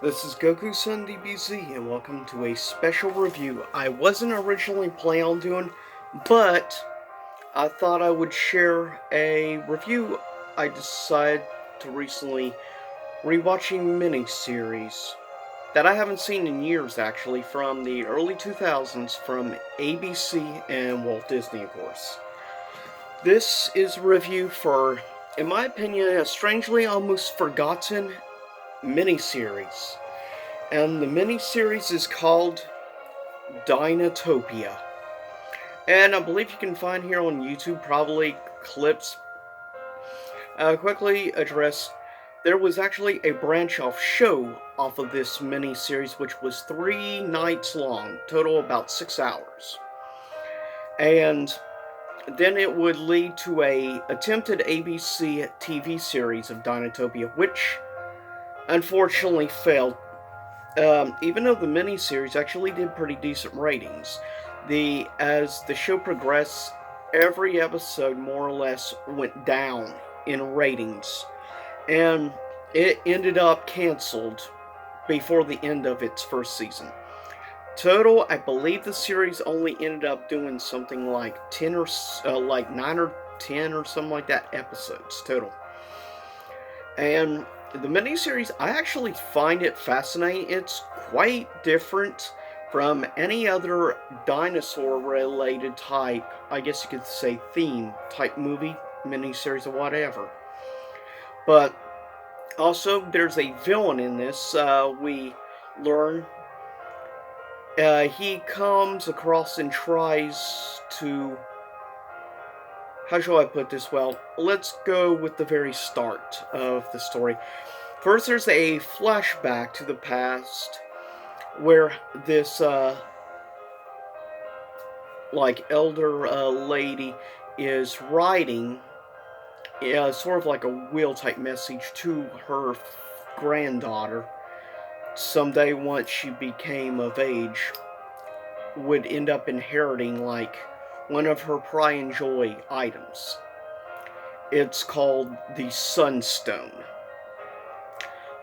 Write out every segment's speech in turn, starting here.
This is Goku Sun DBZ, and welcome to a special review I wasn't originally planning on doing, but I thought I would share a review I decided to recently rewatching miniseries that I haven't seen in years actually, from the early 2000s from ABC and Walt Disney, of course. This is a review for, in my opinion, a strangely almost forgotten miniseries. And the miniseries is called Dinotopia. And I believe you can find here on YouTube probably clips. Quickly address, there was actually a branch off show off of this miniseries, which was 3 nights long, total about 6 hours. And then it would lead to a attempted ABC TV series of Dinotopia, which unfortunately failed. Even though the miniseries actually did pretty decent ratings, as the show progressed, every episode more or less went down in ratings, and it ended up canceled before the end of its first season. Total, I believe the series only ended up doing something like 9 or 10 or something like that episodes total. And the miniseries, I actually find it fascinating. It's quite different from any other dinosaur related type, I guess you could say theme type movie, miniseries, or whatever. But also, there's a villain in this. We learn he comes across and tries to. How shall I put this? Well, let's go with the very start of the story. First, there's a flashback to the past where this, elder lady is writing sort of like a will type message to her granddaughter. Someday, once she became of age, would end up inheriting, like, one of her pride and joy items. It's called the Sunstone.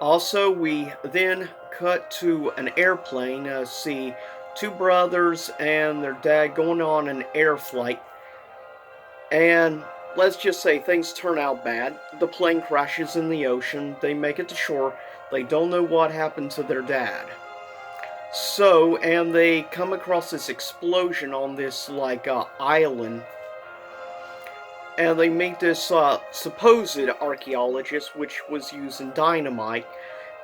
Also, we then cut to an airplane, see two brothers and their dad going on an air flight, and let's just say things turn out bad. The plane crashes in the ocean, they make it to shore, they don't know what happened to their dad. So, and they come across this explosion on this, island, and they meet this supposed archaeologist, which was using dynamite.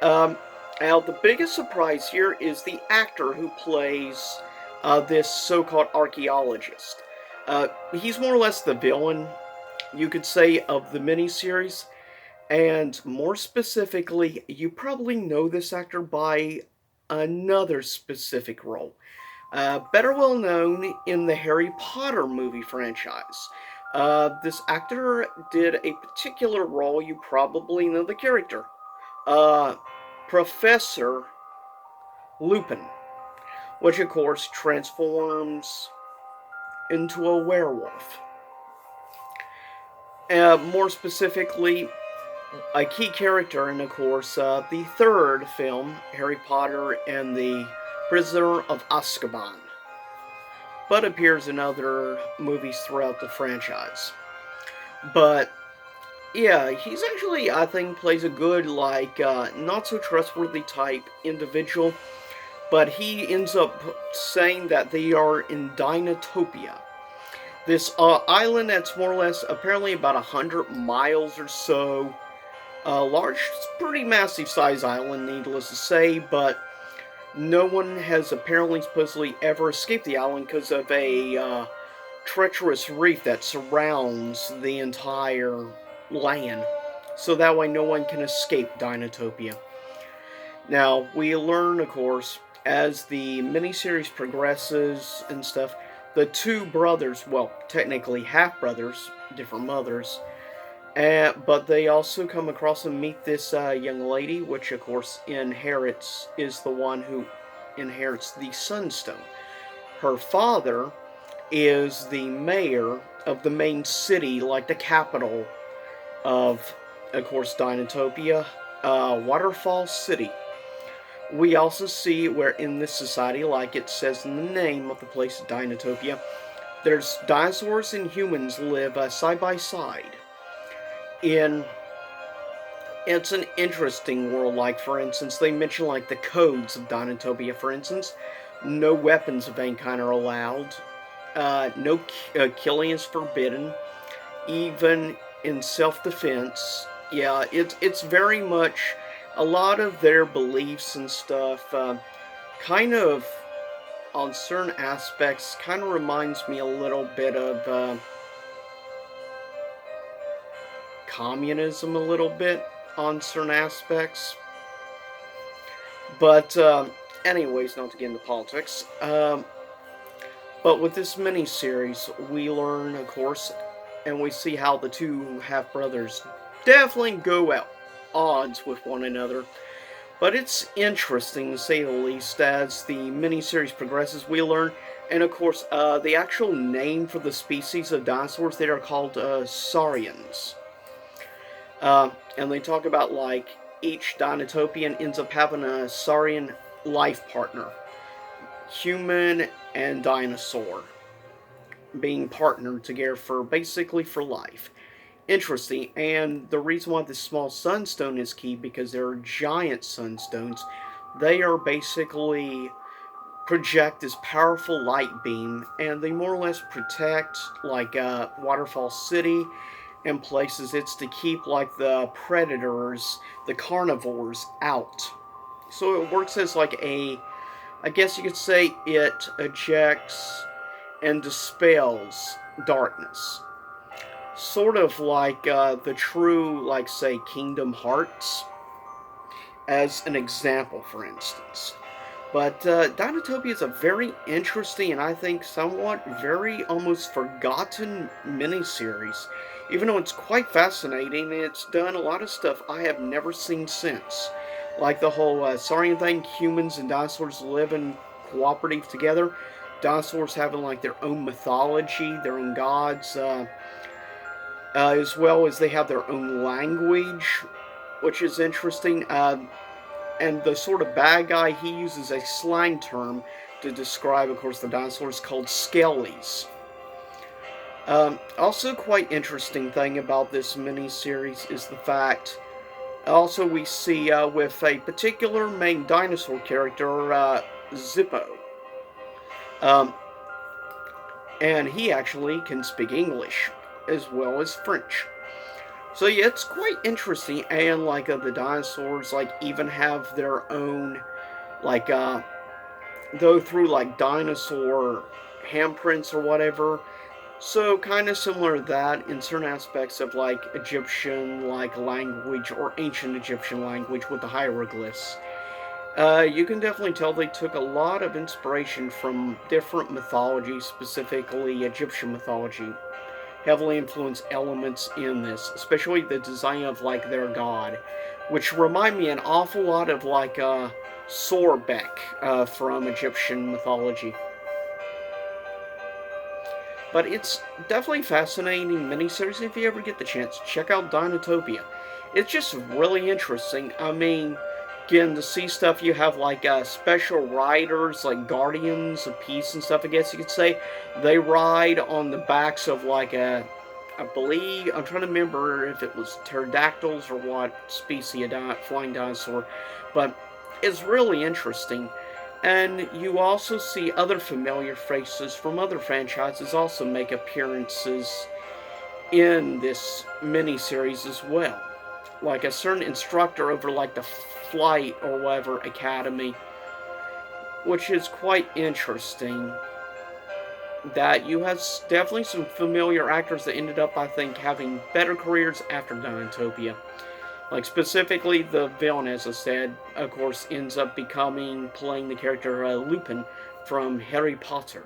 Now, the biggest surprise here is the actor who plays this so-called archaeologist. He's more or less the villain, you could say, of the miniseries, and more specifically, you probably know this actor by another specific role. Better well known in the Harry Potter movie franchise. This actor did a particular role, you probably know the character. Uh, Professor Lupin, which of course transforms into a werewolf. More specifically, a key character in, of course, the third film, Harry Potter and the Prisoner of Azkaban, but appears in other movies throughout the franchise. But yeah, he's actually, I think, plays a good, not so trustworthy type individual, but he ends up saying that they are in Dinotopia. This island that's more or less apparently about 100 miles or so. A large, pretty massive size island, needless to say, but no one has apparently supposedly ever escaped the island because of a treacherous reef that surrounds the entire land. So that way no one can escape Dinotopia. Now, we learn, of course, as the miniseries progresses and stuff, the two brothers, well, technically half brothers, different mothers, but they also come across and meet this young lady, which of course is the one who inherits the Sunstone. Her father is the mayor of the main city, like the capital of course, Dinotopia, Waterfall City. We also see where in this society, like it says in the name of the place, Dinotopia, there's dinosaurs and humans live side by side. In It's an interesting world. Like for instance, they mention like the codes of Dinotopia. For instance, no weapons of any kind are allowed. No killing is forbidden, even in self-defense. Yeah, it's very much a lot of their beliefs and stuff. Kind of on certain aspects, kind of reminds me a little bit of communism, a little bit on certain aspects. But anyways, not to get into politics. But with this mini-series, we learn, of course, and we see how the two half-brothers definitely go at odds with one another. But it's interesting, to say the least, as the mini-series progresses, we learn, and of course, the actual name for the species of dinosaurs, they are called saurians. And they talk about, like, each Dinotopian ends up having a saurian life partner. Human and dinosaur being partnered together for basically for life. Interesting, and the reason why this small sunstone is key because they're giant sunstones. They are basically project this powerful light beam, and they more or less protect like Waterfall City and places. It's to keep like the predators, the carnivores out. So it works as like I guess you could say it ejects and dispels darkness. Sort of like the true, like, say, Kingdom Hearts, as an example, for instance. But Dinotopia is a very interesting and I think somewhat very almost forgotten miniseries. Even though it's quite fascinating, it's done a lot of stuff I have never seen since. Like the whole Saurian thing, humans and dinosaurs living cooperative together. Dinosaurs having like their own mythology, their own gods, as well as they have their own language, which is interesting. And the sort of bad guy, he uses a slang term to describe, of course, the dinosaurs called scalies. Also, quite interesting thing about this mini-series is the fact, also we see with a particular main dinosaur character, Zippo. Um, and he actually can speak English as well as French. So yeah, it's quite interesting, and like the dinosaurs, like even have their own, like go through like dinosaur handprints or whatever. So kind of similar to that in certain aspects of like Egyptian like language or ancient Egyptian language with the hieroglyphs. You can definitely tell they took a lot of inspiration from different mythologies, specifically Egyptian mythology. Heavily influenced elements in this, especially the design of like their god, which remind me an awful lot of like Sorbek from Egyptian mythology. But it's definitely fascinating miniseries. If you ever get the chance, check out Dinotopia. It's just really interesting. I mean, again, to see stuff you have like special riders, like guardians of peace and stuff, I guess you could say. They ride on the backs of like I believe, I'm trying to remember if it was pterodactyls or what species of flying dinosaur, but it's really interesting. And you also see other familiar faces from other franchises also make appearances in this mini-series as well. Like a certain instructor over like the Flight or whatever Academy, which is quite interesting. That you have definitely some familiar actors that ended up, I think, having better careers after Dinotopia. Like specifically the villain, as I said, of course, ends up playing the character Lupin from Harry Potter.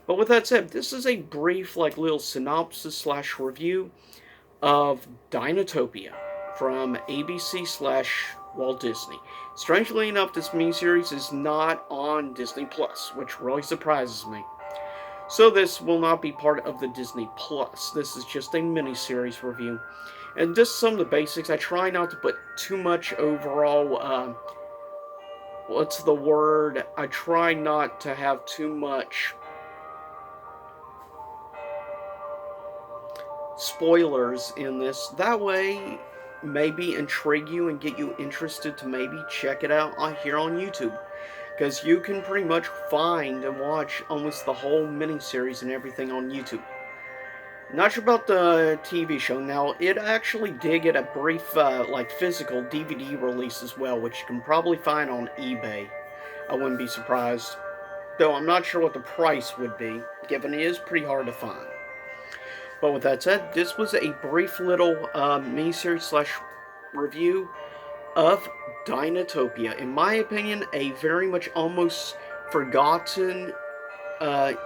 But with that said, this is a brief, like, little synopsis slash review of Dinotopia from ABC slash Walt Disney. Strangely enough, this miniseries is not on Disney Plus, which really surprises me. So this will not be part of the Disney Plus. This is just a miniseries review. And just some of the basics. I try not to put too much overall what's the word? I try not to have too much spoilers in this. That way, maybe intrigue you and get you interested to maybe check it out here on YouTube. Because you can pretty much find and watch almost the whole miniseries and everything on YouTube. Not sure about the TV show. Now, it actually did get a brief, physical DVD release as well, which you can probably find on eBay. I wouldn't be surprised. Though I'm not sure what the price would be, given it is pretty hard to find. But with that said, this was a brief little miniseries slash review of Dinotopia. In my opinion, a very much almost forgotten,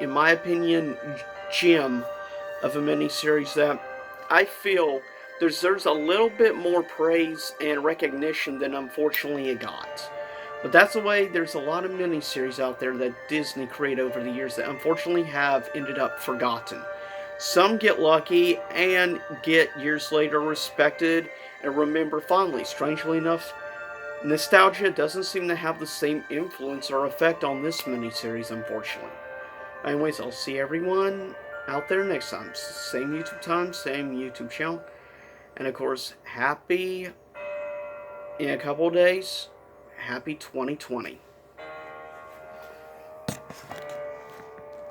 in my opinion, gem of a miniseries that I feel deserves a little bit more praise and recognition than unfortunately it got. But that's the way. There's a lot of miniseries out there that Disney created over the years that unfortunately have ended up forgotten. Some get lucky and get years later respected and remembered fondly. Strangely enough, nostalgia doesn't seem to have the same influence or effect on this miniseries, unfortunately. Anyways, I'll see everyone out there next time. Same YouTube time, same YouTube channel. And of course, in a couple of days, happy 2020.